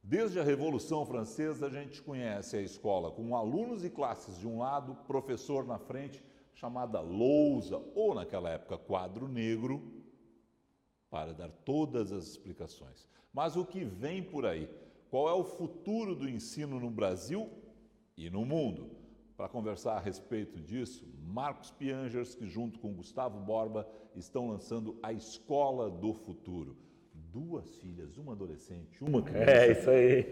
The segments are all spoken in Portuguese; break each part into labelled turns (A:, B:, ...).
A: Desde a Revolução Francesa, a gente conhece a escola com alunos e classes de um lado, professor na frente, chamada lousa, ou naquela época quadro negro, para dar todas as explicações. Mas o que vem por aí? Qual é o futuro do ensino no Brasil e no mundo? Para conversar a respeito disso, Marcos Piangers, que junto com Gustavo Borba estão lançando a Escola do Futuro. 2 filhas, uma adolescente, uma criança.
B: É, isso aí.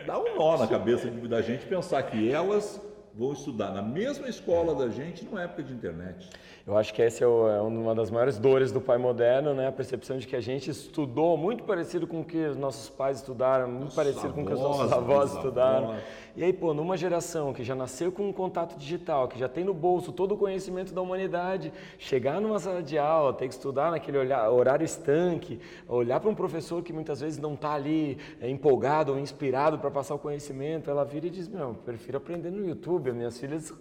A: Dá um nó na cabeça da gente pensar que elas vão estudar na mesma escola da gente numa época de internet.
B: Eu acho que essa é uma das maiores dores do pai moderno, né? A percepção de que a gente estudou muito parecido com o que os nossos pais estudaram, muito parecido com o que os nossos avós estudaram. E aí, pô, numa geração que já nasceu com um contato digital, que já tem no bolso todo o conhecimento da humanidade, chegar numa sala de aula, ter que estudar naquele horário estanque, olhar para um professor que muitas vezes não está ali empolgado ou inspirado para passar o conhecimento, ela vira e diz, não, eu prefiro aprender no YouTube. As minhas filhas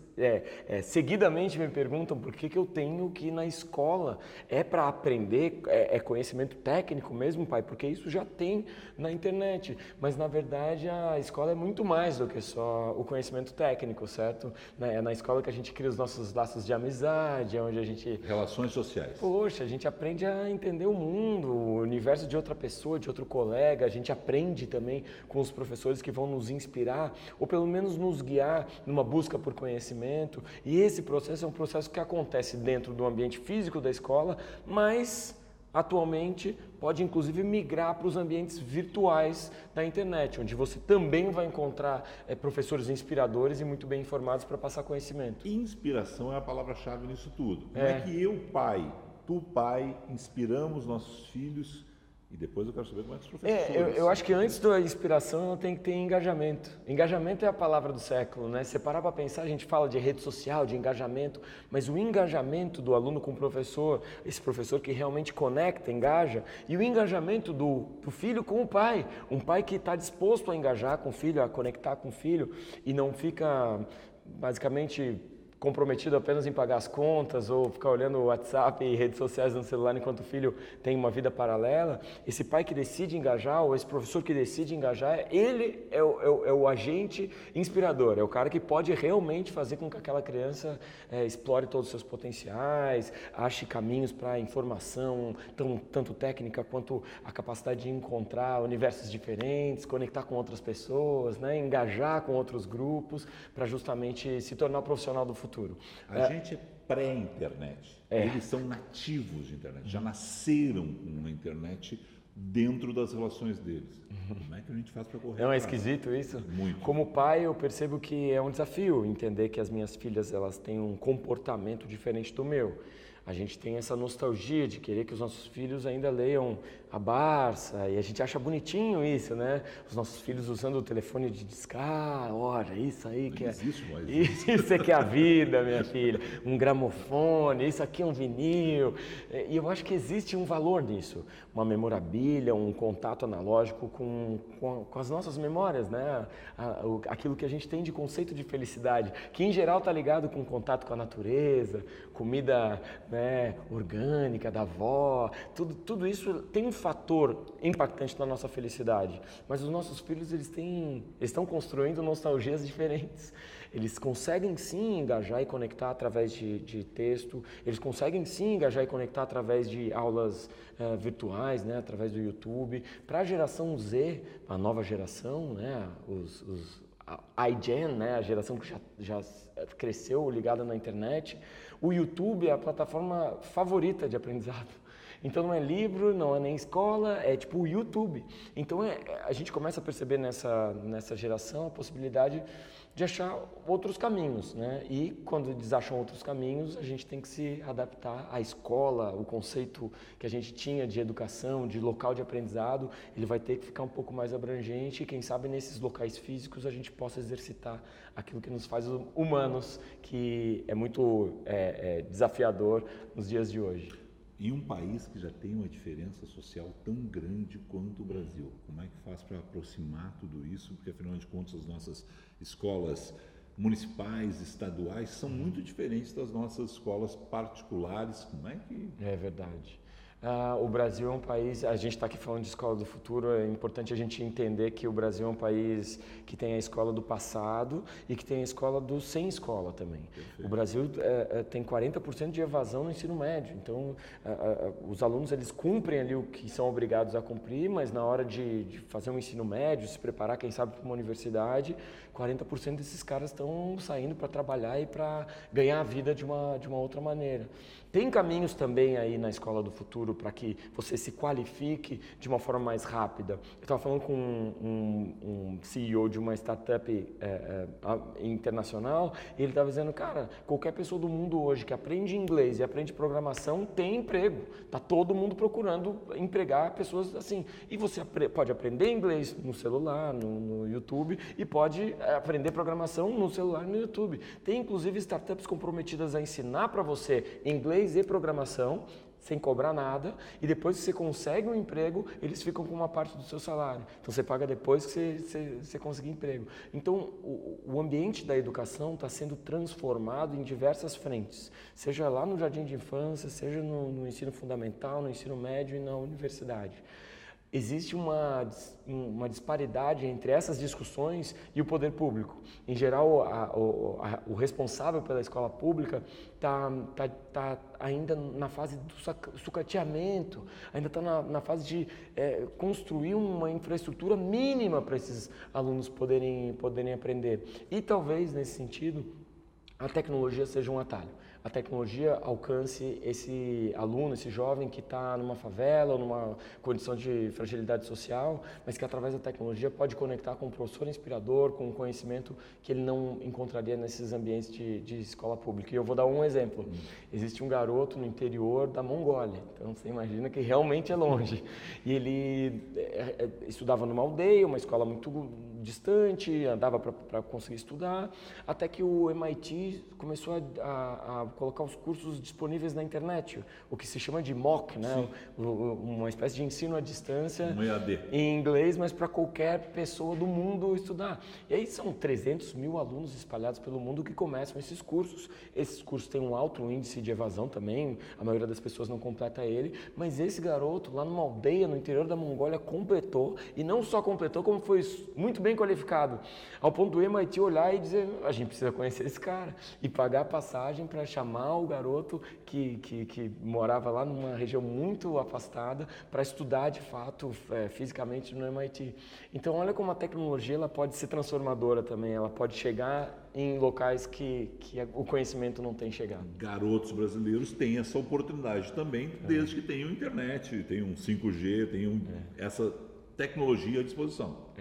B: seguidamente me perguntam por que eu tenho que ir na escola. É para aprender, é conhecimento técnico mesmo, pai? Porque isso já tem na internet. Mas, na verdade, a escola é muito mais do que só o conhecimento técnico, certo? É na escola que a gente cria os nossos laços de amizade, é onde a gente...
A: Relações sociais.
B: Poxa, a gente aprende a entender o mundo, o universo de outra pessoa, de outro colega. A gente aprende também com os professores que vão nos inspirar, ou pelo menos nos guiar numa busca por conhecimento. E esse processo é um processo que acontece dentro do ambiente físico da escola, mas atualmente pode inclusive migrar para os ambientes virtuais da internet, onde você também vai encontrar professores inspiradores e muito bem informados para passar conhecimento.
A: Inspiração é a palavra-chave nisso tudo. Como é que tu pai, inspiramos nossos filhos? E depois eu quero saber como é que os professores...
B: Eu acho que antes da inspiração ela tem que ter engajamento. Engajamento é a palavra do século, né? Se parar para pensar, a gente fala de rede social, de engajamento, mas o engajamento do aluno com o professor, esse professor que realmente conecta, engaja, e o engajamento do filho com o pai, um pai que está disposto a engajar com o filho, a conectar com o filho, e não fica basicamente comprometido apenas em pagar as contas ou ficar olhando o WhatsApp e redes sociais no celular enquanto o filho tem uma vida paralela. Esse pai que decide engajar ou esse professor que decide engajar, ele é o agente inspirador, é o cara que pode realmente fazer com que aquela criança explore todos os seus potenciais, ache caminhos para informação, tanto técnica quanto a capacidade de encontrar universos diferentes, conectar com outras pessoas, né? Engajar com outros grupos para justamente se tornar um profissional do futuro.
A: A gente é pré-internet, eles são nativos de internet, já nasceram com a internet dentro das relações deles. Como é que a gente faz para correr?
B: Não é esquisito isso?
A: Muito.
B: Como pai, eu percebo que é um desafio entender que as minhas filhas elas têm um comportamento diferente do meu. A gente tem essa nostalgia de querer que os nossos filhos ainda leiam a Barça, e a gente acha bonitinho isso, né? Os nossos filhos usando o telefone de discar, olha, isso aí que isso é que é a vida, minha filha. Um gramofone, isso aqui é um vinil. E eu acho que existe um valor nisso, uma memorabilia, um contato analógico com as nossas memórias, né? Aquilo que a gente tem de conceito de felicidade, que em geral está ligado com contato com a natureza, comida, né, orgânica, da avó, tudo isso tem um fator impactante na nossa felicidade, mas os nossos filhos eles estão construindo nostalgias diferentes. Eles conseguem sim engajar e conectar através de texto, eles conseguem sim engajar e conectar através de aulas virtuais, né, através do YouTube. Para a geração Z, a nova geração, né, a iGen, né, a geração que já cresceu ligada na internet, o YouTube é a plataforma favorita de aprendizado. Então não é livro, não é nem escola, é tipo o YouTube. Então a gente começa a perceber nessa geração a possibilidade de achar outros caminhos, né? E quando eles acham outros caminhos, a gente tem que se adaptar à escola, o conceito que a gente tinha de educação, de local de aprendizado, ele vai ter que ficar um pouco mais abrangente e quem sabe nesses locais físicos a gente possa exercitar aquilo que nos faz humanos, que é muito desafiador nos dias de hoje.
A: Em um país que já tem uma diferença social tão grande quanto o Brasil, como é que faz para aproximar tudo isso? Porque, afinal de contas, as nossas escolas municipais, estaduais, são muito diferentes das nossas escolas particulares. Como é que...
B: É verdade. O Brasil é um país, a gente está aqui falando de escola do futuro, é importante a gente entender que o Brasil é um país que tem a escola do passado e que tem a escola do sem escola também. Perfeito. O Brasil tem 40% de evasão no ensino médio, então os alunos eles cumprem ali o que são obrigados a cumprir, mas na hora de fazer um ensino médio, se preparar, quem sabe, para uma universidade, 40% desses caras estão saindo para trabalhar e para ganhar a vida de uma outra maneira. Tem caminhos também aí na escola do futuro para que você se qualifique de uma forma mais rápida. Eu estava falando com um CEO de uma startup internacional e ele estava dizendo, cara, qualquer pessoa do mundo hoje que aprende inglês e aprende programação tem emprego. Está todo mundo procurando empregar pessoas assim. E você pode aprender inglês no celular, no YouTube, e pode aprender programação no celular e no YouTube. Tem inclusive startups comprometidas a ensinar para você inglês e programação, sem cobrar nada, e depois que você consegue um emprego, eles ficam com uma parte do seu salário. Então você paga depois que você conseguir emprego. Então o ambiente da educação está sendo transformado em diversas frentes, seja lá no jardim de infância, seja no ensino fundamental, no ensino médio e na universidade. Existe uma disparidade entre essas discussões e o poder público. Em geral, o responsável pela escola pública está ainda na fase do sucateamento, ainda está na fase de construir uma infraestrutura mínima para esses alunos poderem aprender. E talvez, nesse sentido, a tecnologia seja um atalho. A tecnologia alcance esse aluno, esse jovem que está numa favela ou numa condição de fragilidade social, mas que através da tecnologia pode conectar com um professor inspirador, com um conhecimento que ele não encontraria nesses ambientes de escola pública. E eu vou dar um exemplo. Existe um garoto no interior da Mongólia, então você imagina que realmente é longe. E ele estudava numa aldeia, uma escola muito distante, andava para conseguir estudar, até que o MIT começou a colocar os cursos disponíveis na internet, o que se chama de MOOC, né? Uma espécie de ensino à distância em inglês, mas para qualquer pessoa do mundo estudar. E aí são 300 mil alunos espalhados pelo mundo que começam esses cursos. Esses cursos têm um alto índice de evasão também, a maioria das pessoas não completa ele, mas esse garoto lá numa aldeia no interior da Mongólia completou, e não só completou, como foi muito bem qualificado, ao ponto do MIT olhar e dizer, a gente precisa conhecer esse cara, e pagar a passagem para chamar o garoto que morava lá numa região muito afastada para estudar de fato fisicamente no MIT. Então olha como a tecnologia ela pode ser transformadora também, ela pode chegar em locais que o conhecimento não tem chegado.
A: Garotos brasileiros têm essa oportunidade também, desde que tenham internet, tenham 5G, tenham essa tecnologia à disposição.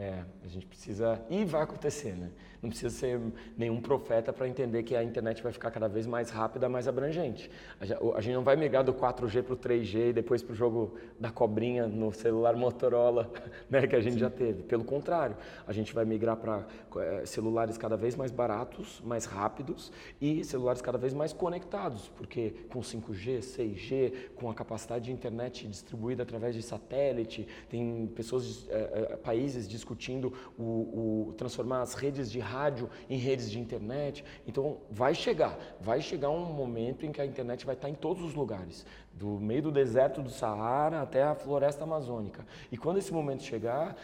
B: A gente precisa, e vai acontecer, né? Não precisa ser nenhum profeta para entender que a internet vai ficar cada vez mais rápida, mais abrangente. A gente não vai migrar do 4G para o 3G e depois para o jogo da cobrinha no celular Motorola, né, que a gente já teve. Pelo contrário, a gente vai migrar para celulares cada vez mais baratos, mais rápidos e celulares cada vez mais conectados, porque com 5G, 6G, com a capacidade de internet distribuída através de satélite, tem pessoas, países discutindo transformar as redes de rádio em redes de internet. Então vai chegar um momento em que a internet vai estar em todos os lugares, do meio do deserto do Saara até a floresta amazônica. E quando esse momento chegar,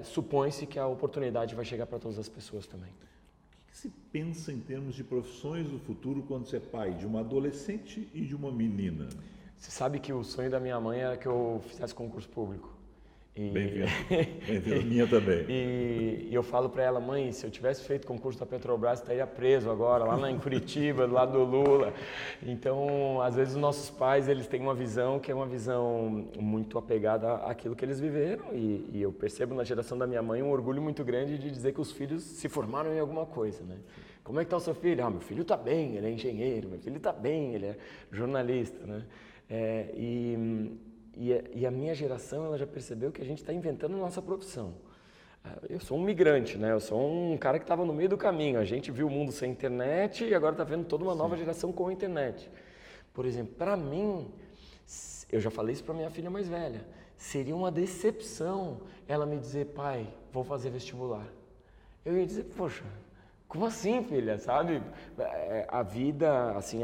B: supõe-se que a oportunidade vai chegar para todas as pessoas também.
A: O que se pensa em termos de profissões do futuro quando você é pai de uma adolescente e de uma menina?
B: Você sabe que o sonho da minha mãe era que eu fizesse concurso público.
A: Bem-vindo, minha também.
B: E eu falo para ela, mãe, se eu tivesse feito concurso da Petrobras, estaria preso agora, lá em Curitiba, do lado do Lula. Então, às vezes, os nossos pais, eles têm uma visão que é uma visão muito apegada àquilo que eles viveram. E eu percebo na geração da minha mãe um orgulho muito grande de dizer que os filhos se formaram em alguma coisa, né? Como é que está o seu filho? Meu filho está bem, ele é engenheiro. Meu filho está bem, ele é jornalista, né? E a minha geração, ela já percebeu que a gente está inventando a nossa profissão. Eu sou um migrante, né? Eu sou um cara que estava no meio do caminho. A gente viu o mundo sem internet e agora está vendo toda uma nova geração com a internet. Por exemplo, para mim, eu já falei isso para minha filha mais velha, seria uma decepção ela me dizer, pai, vou fazer vestibular. Eu ia dizer, poxa, Como assim, filha? Sabe? A vida, assim,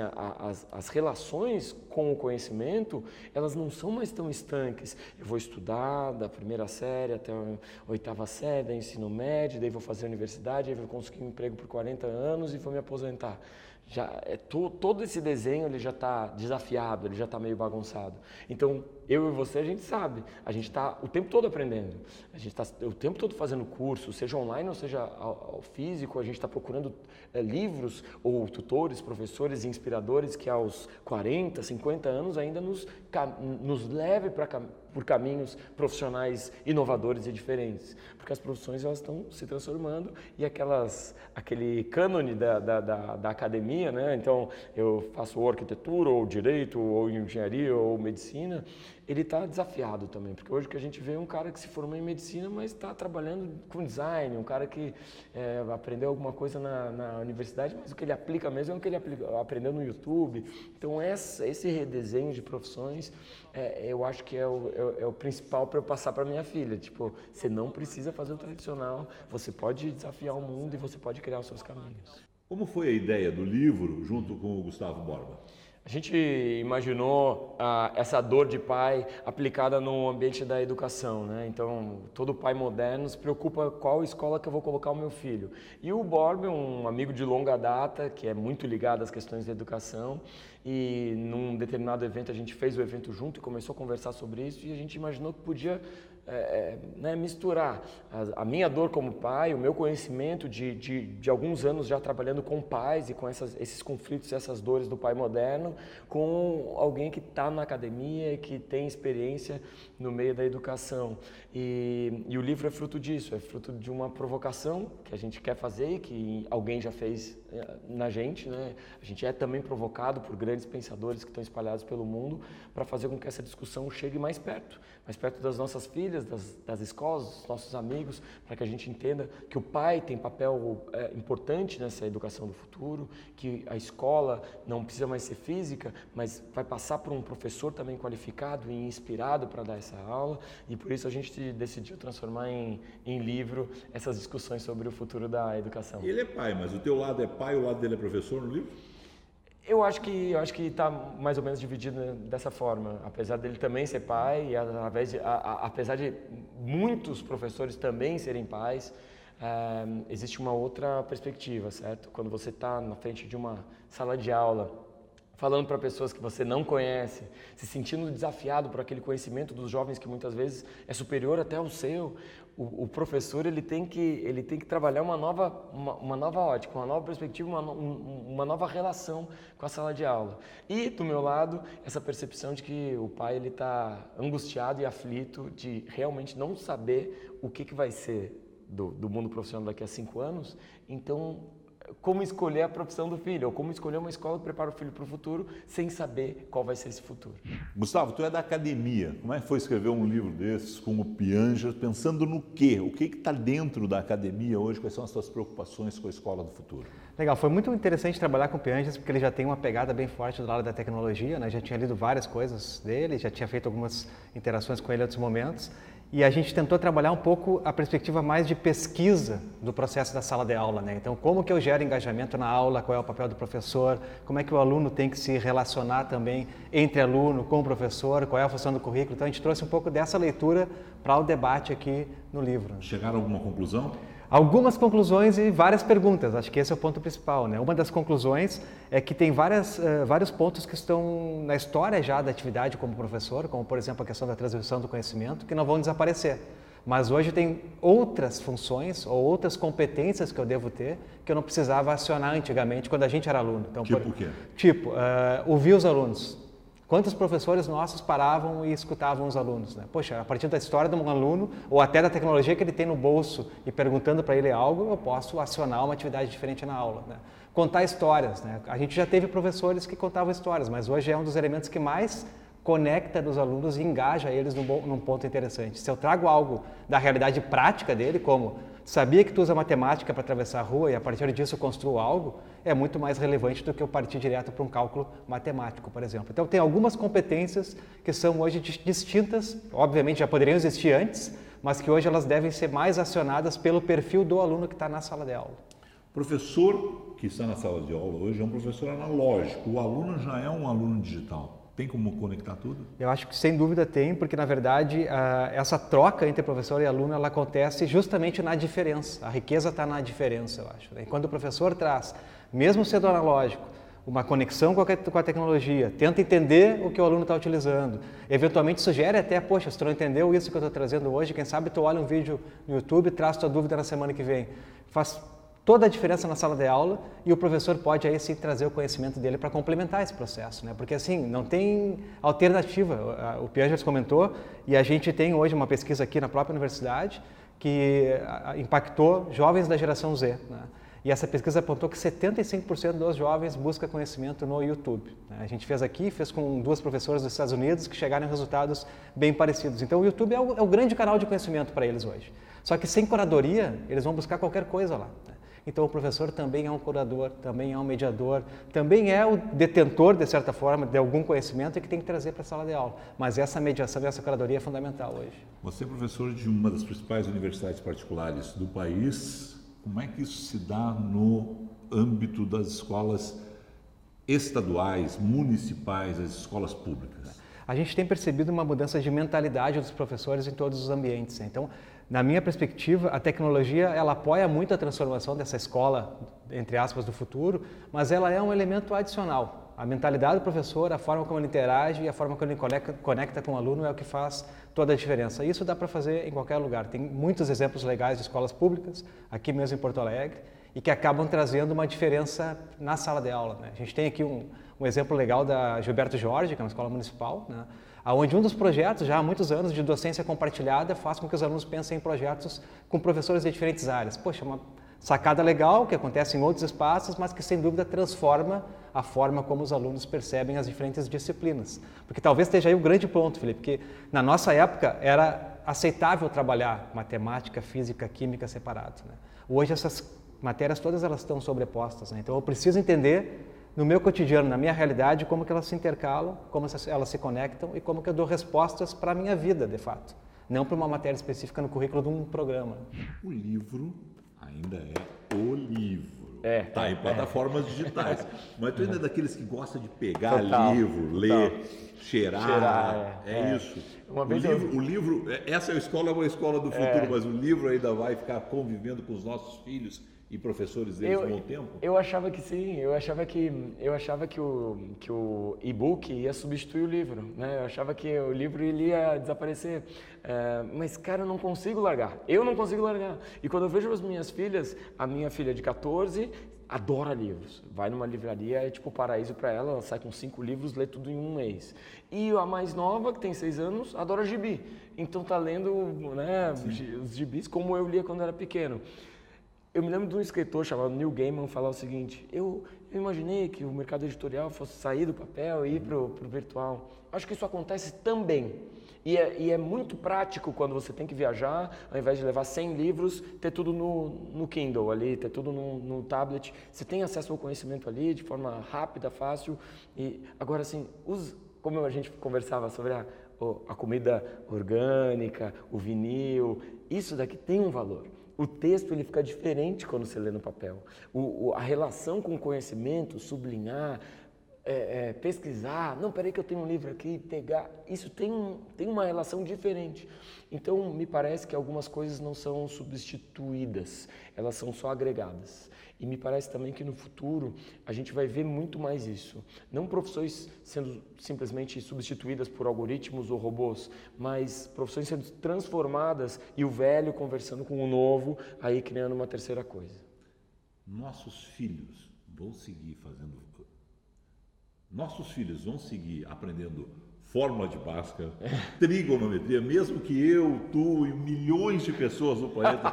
B: as relações com o conhecimento, elas não são mais tão estanques. Eu vou estudar da primeira série até a oitava série, daí ensino médio, daí vou fazer universidade, aí vou conseguir um emprego por 40 anos e vou me aposentar. Todo esse desenho ele já está desafiado, ele já está meio bagunçado. Então, eu e você, a gente sabe, a gente está o tempo todo aprendendo, a gente está o tempo todo fazendo curso, seja online ou seja ao físico, a gente está procurando livros ou tutores, professores e inspiradores que aos 40, 50 anos ainda nos leve por caminhos profissionais inovadores e diferentes, porque as profissões elas estão se transformando e aquele cânone da academia, né? Então eu faço ou arquitetura, ou direito, ou engenharia, ou medicina, ele está desafiado também, porque hoje que a gente vê um cara que se formou em medicina, mas está trabalhando com design, um cara que aprendeu alguma coisa na universidade, mas o que ele aplica mesmo é o que ele aprendeu no YouTube. Então esse redesenho de profissões, eu acho que é o principal para eu passar para minha filha. Tipo, você não precisa fazer o tradicional, você pode desafiar o mundo e você pode criar os seus caminhos.
A: Como foi a ideia do livro junto com o Gustavo Borba?
B: A gente imaginou essa dor de pai aplicada no ambiente da educação, né? Então, todo pai moderno se preocupa qual escola que eu vou colocar o meu filho. E o Borba é um amigo de longa data, que é muito ligado às questões da educação, e num determinado evento a gente fez o evento junto e começou a conversar sobre isso, e a gente imaginou que podia misturar a minha dor como pai, o meu conhecimento de alguns anos já trabalhando com pais e com esses conflitos e essas dores do pai moderno, com alguém que está na academia e que tem experiência no meio da educação. E o livro é fruto disso, é fruto de uma provocação que a gente quer fazer e que alguém já fez na gente, né? A gente é também provocado por grandes pensadores que estão espalhados pelo mundo para fazer com que essa discussão chegue mais perto das nossas filhas, das escolas, dos nossos amigos, para que a gente entenda que o pai tem papel importante nessa educação do futuro, que a escola não precisa mais ser física, mas vai passar por um professor também qualificado e inspirado para dar essa aula, e por isso a gente decidiu transformar em livro essas discussões sobre o futuro da educação.
A: Ele é pai, mas o teu lado é pai, o lado dele é professor no livro?
B: Eu acho que está mais ou menos dividido dessa forma, apesar dele também ser pai e apesar de muitos professores também serem pais, existe uma outra perspectiva, certo? Quando você está na frente de uma sala de aula, falando para pessoas que você não conhece, se sentindo desafiado por aquele conhecimento dos jovens que muitas vezes é superior até ao seu, o professor ele tem que trabalhar uma nova ótica, uma nova perspectiva, uma nova relação com a sala de aula. E do meu lado, essa percepção de que o pai ele está angustiado e aflito de realmente não saber o que vai ser do mundo profissional daqui a 5 anos, então como escolher a profissão do filho, ou como escolher uma escola que prepara o filho para o futuro sem saber qual vai ser esse futuro.
A: Gustavo, tu é da academia. Como é que foi escrever um livro desses com o Pianger, pensando no quê? O que está dentro da academia hoje? Quais são as tuas preocupações com a escola do futuro?
C: Legal, foi muito interessante trabalhar com o Pianger, porque ele já tem uma pegada bem forte do lado da tecnologia, né? Já tinha lido várias coisas dele, já tinha feito algumas interações com ele em outros momentos. E a gente tentou trabalhar um pouco a perspectiva mais de pesquisa do processo da sala de aula, né? Então, como que eu gero engajamento na aula, qual é o papel do professor, como é que o aluno tem que se relacionar também entre aluno com o professor, qual é a função do currículo. Então, a gente trouxe um pouco dessa leitura para o debate aqui no livro.
A: Chegaram a alguma conclusão?
C: Algumas conclusões e várias perguntas, acho que esse é o ponto principal, né? Uma das conclusões é que tem vários pontos que estão na história já da atividade como professor, como por exemplo a questão da transmissão do conhecimento, que não vão desaparecer. Mas hoje tem outras funções ou outras competências que eu devo ter que eu não precisava acionar antigamente quando a gente era aluno. Então,
A: tipo o quê?
C: Tipo, ouvir os alunos. Quantos professores nossos paravam e escutavam os alunos, né? Poxa, a partir da história de um aluno ou até da tecnologia que ele tem no bolso e perguntando para ele algo, eu posso acionar uma atividade diferente na aula, né? Contar histórias, né? A gente já teve professores que contavam histórias, mas hoje é um dos elementos que mais conecta dos alunos e engaja eles num ponto interessante. Se eu trago algo da realidade prática dele, como sabia que tu usa matemática para atravessar a rua e a partir disso eu construo algo, é muito mais relevante do que eu partir direto para um cálculo matemático, por exemplo. Então tem algumas competências que são hoje distintas, obviamente já poderiam existir antes, mas que hoje elas devem ser mais acionadas pelo perfil do aluno que está na sala de aula.
A: Professor que está na sala de aula hoje é um professor analógico, o aluno já é um aluno digital. Tem como conectar tudo?
C: Eu acho que sem dúvida tem, porque na verdade essa troca entre professor e aluno ela acontece justamente na diferença. A riqueza está na diferença, eu acho. E quando o professor traz, mesmo sendo analógico, uma conexão com a tecnologia, tenta entender o que o aluno está utilizando, eventualmente sugere até, poxa, se tu não entendeu isso que eu estou trazendo hoje, quem sabe tu olha um vídeo no YouTube e traz tua dúvida na semana que vem. Faz toda a diferença na sala de aula e o professor pode aí sim trazer o conhecimento dele para complementar esse processo, né? Porque assim, não tem alternativa. O Piangers comentou e a gente tem hoje uma pesquisa aqui na própria universidade que impactou jovens da geração Z, né? E essa pesquisa apontou que 75% dos jovens busca conhecimento no YouTube. A gente fez aqui, fez com 2 professoras dos Estados Unidos que chegaram em resultados bem parecidos. Então o YouTube é o grande canal de conhecimento para eles hoje. Só que sem curadoria, eles vão buscar qualquer coisa lá. Então o professor também é um curador, também é um mediador, também é o detentor, de certa forma, de algum conhecimento e que tem que trazer para a sala de aula. Mas essa mediação e essa curadoria é fundamental hoje.
A: Você é professor de uma das principais universidades particulares do país. Como é que isso se dá no âmbito das escolas estaduais, municipais, as escolas públicas?
C: A gente tem percebido uma mudança de mentalidade dos professores em todos os ambientes. Então, na minha perspectiva, a tecnologia ela apoia muito a transformação dessa escola, entre aspas, do futuro, mas ela é um elemento adicional. A mentalidade do professor, a forma como ele interage e a forma como ele conecta com o aluno é o que faz toda a diferença. Isso dá para fazer em qualquer lugar. Tem muitos exemplos legais de escolas públicas, aqui mesmo em Porto Alegre, e que acabam trazendo uma diferença na sala de aula, né? A gente tem aqui um exemplo legal da Gilberto Jorge, que é uma escola municipal, né? Onde um dos projetos, já há muitos anos, de docência compartilhada, faz com que os alunos pensem em projetos com professores de diferentes áreas. Poxa, uma sacada legal que acontece em outros espaços, mas que sem dúvida transforma a forma como os alunos percebem as diferentes disciplinas. Porque talvez esteja aí o grande ponto, Felipe, que na nossa época era aceitável trabalhar matemática, física, química separado, né? Hoje essas matérias todas elas estão sobrepostas, né? Então eu preciso entender no meu cotidiano, na minha realidade, como que elas se intercalam, como elas se conectam e como que eu dou respostas para a minha vida, de fato. Não para uma matéria específica no currículo de um programa.
A: O livro ainda é o livro. Está em plataformas digitais. Mas tu ainda é daqueles que gosta de pegar livro, ler, cheirar. Isso. O livro, essa é uma escola do futuro, mas o livro ainda vai ficar convivendo com os nossos filhos e professores deles com o tempo?
B: Eu achava que sim, eu achava que o e-book ia substituir o livro, né? Eu achava que o livro ele ia desaparecer, mas cara, eu não consigo largar, E quando eu vejo as minhas filhas, a minha filha de 14 adora livros, vai numa livraria, é tipo paraíso para ela, ela sai com 5 livros, lê tudo em um mês. E a mais nova, que tem 6 anos, adora gibi, então tá lendo, né, os gibis como eu lia quando era pequeno. Eu me lembro de um escritor chamado Neil Gaiman falar o seguinte: eu imaginei que o mercado editorial fosse sair do papel e ir para o virtual. Acho que isso acontece também. E é muito prático quando você tem que viajar, ao invés de levar 100 livros, ter tudo no Kindle ali, ter tudo no tablet. Você tem acesso ao conhecimento ali de forma rápida, fácil. E agora, assim, como a gente conversava sobre a comida orgânica, o vinil, isso daqui tem um valor. O texto ele fica diferente quando você lê no papel. A relação com o conhecimento, sublinhar, pesquisar, não, peraí que eu tenho um livro aqui, pegar, isso tem uma relação diferente. Então, me parece que algumas coisas não são substituídas, elas são só agregadas. E me parece também que no futuro a gente vai ver muito mais isso. Não profissões sendo simplesmente substituídas por algoritmos ou robôs, mas profissões sendo transformadas e o velho conversando com o novo, aí criando uma terceira coisa.
A: Nossos filhos vão seguir aprendendo fórmula de Bhaskara, trigonometria, mesmo que eu, tu e milhões de pessoas no planeta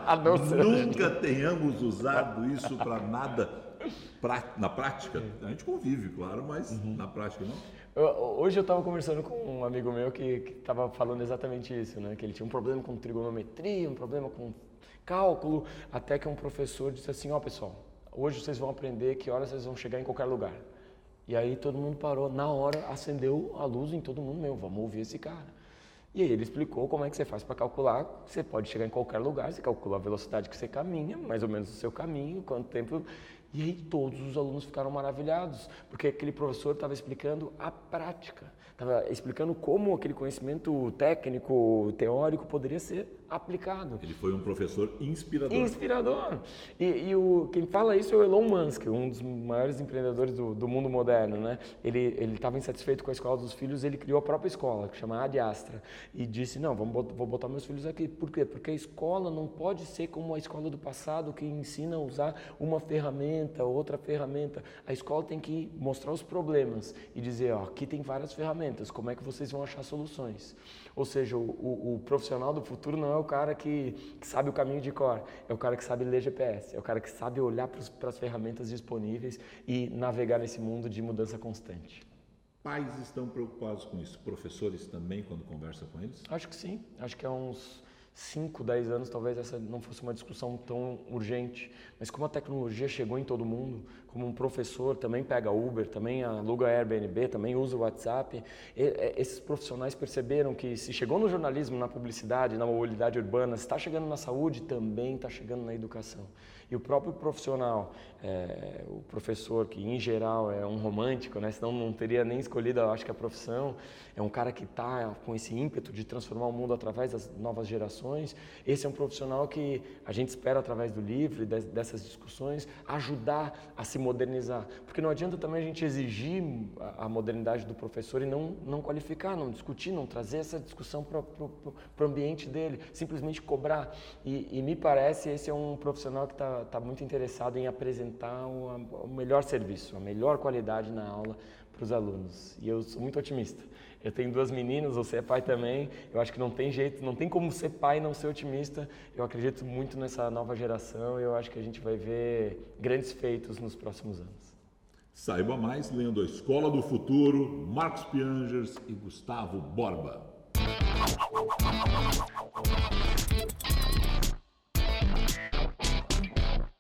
A: nunca tenhamos usado isso para nada na prática. A gente convive, claro, mas na prática não.
B: Hoje eu estava conversando com um amigo meu que estava falando exatamente isso, né? Que ele tinha um problema com trigonometria, um problema com cálculo, até que um professor disse assim: ó, pessoal, hoje vocês vão aprender que horas vocês vão chegar em qualquer lugar. E aí todo mundo parou, na hora acendeu a luz em todo mundo, vamos ouvir esse cara. E aí ele explicou como é que você faz para calcular, você pode chegar em qualquer lugar, você calcula a velocidade que você caminha, mais ou menos o seu caminho, quanto tempo... E aí todos os alunos ficaram maravilhados, porque aquele professor estava explicando a prática, estava explicando como aquele conhecimento técnico, teórico poderia ser aplicado.
A: Ele foi um professor inspirador.
B: Inspirador. Quem fala isso é o Elon Musk, um dos maiores empreendedores do mundo moderno, né? Ele estava insatisfeito com a escola dos filhos, ele criou a própria escola, que chama Ad Astra, e disse, não, vou botar meus filhos aqui. Por quê? Porque a escola não pode ser como a escola do passado, que ensina a usar uma ferramenta, outra ferramenta. A escola tem que mostrar os problemas e dizer, ó, aqui tem várias ferramentas, como é que vocês vão achar soluções? Ou seja, o profissional do futuro não é o cara que sabe o caminho de cor, é o cara que sabe ler GPS, é o cara que sabe olhar para as ferramentas disponíveis e navegar nesse mundo de mudança constante.
A: Pais estão preocupados com isso, professores também, quando conversa com eles?
B: Acho que sim, acho que há uns 5, 10 anos talvez essa não fosse uma discussão tão urgente, mas como a tecnologia chegou em todo mundo, como um professor também pega Uber, também aluga Airbnb, também usa o WhatsApp, esses profissionais perceberam que se chegou no jornalismo, na publicidade, na mobilidade urbana, se está chegando na saúde, também está chegando na educação. E o próprio profissional, o professor, que em geral é um romântico, né? Senão não teria nem escolhido, eu acho que a profissão, é um cara que está com esse ímpeto de transformar o mundo através das novas gerações. Esse é um profissional que a gente espera, através do livro e dessas discussões, ajudar a se modernizar. Porque não adianta também a gente exigir a modernidade do professor e não qualificar, não discutir, não trazer essa discussão para o ambiente dele, simplesmente cobrar. E me parece esse é um profissional que está muito interessado em apresentar o melhor serviço, a melhor qualidade na aula para os alunos. E eu sou muito otimista. Eu tenho 2 meninas, você é pai também, eu acho que não tem jeito, não tem como ser pai e não ser otimista. Eu acredito muito nessa nova geração e eu acho que a gente vai ver grandes feitos nos próximos anos.
A: Saiba mais lendo A Escola do Futuro, Marcos Piangers e Gustavo Borba.